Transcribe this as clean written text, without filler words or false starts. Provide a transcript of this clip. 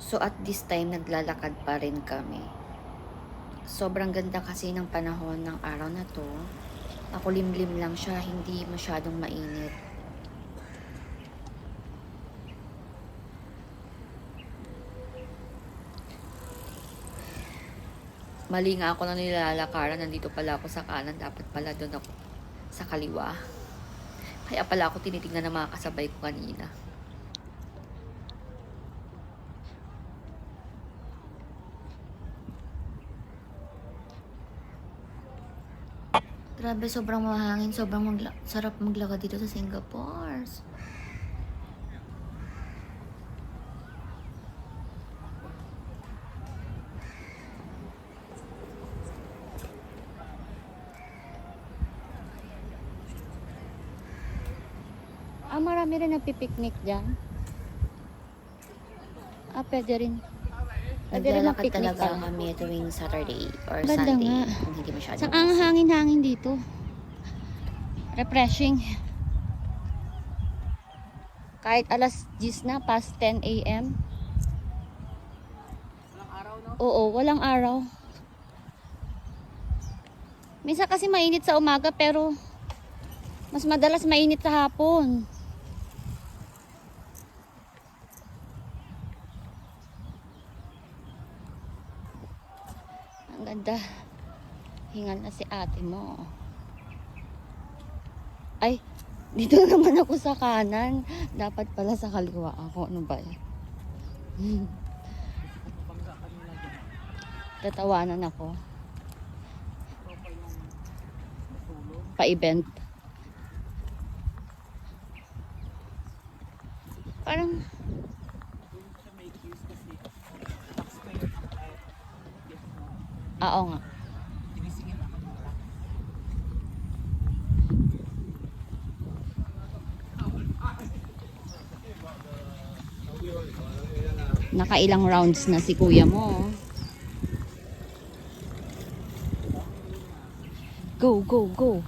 So at this time, naglalakad pa rin kami. Sobrang ganda kasi ng panahon ng araw na to. Makulimlim lang siya, hindi masyadong mainit. Mali nga ako na nilalakaran, nandito pala ako sa kanan, dapat pala doon ako sa kaliwa. Kaya pala ako tinitingnan ng mga kasabay ko kanina. Grabe, sobrang mahangin, sobrang sarap maglakad dito sa Singapore. Marami rin nagpipiknik dyan. Pwede rin. Naglalakad talaga kami tuwing Saturday or Ganda Sunday. nga. Hindi masyadong Saka ang hangin-hangin dito. Refreshing. Kahit alas 10 na, past 10 a.m. Walang araw, no? Oo, walang araw. Minsan kasi mainit sa umaga pero mas madalas mainit sa hapon. Ang ganda. Hingal na si ate mo. Ay, dito naman ako sa kanan. Dapat pala sa kaliwa ako. Ano ba yan? Tatawanan ako. Pa-event. Parang oo nga. Nakailang rounds na si kuya mo. Go, go, go.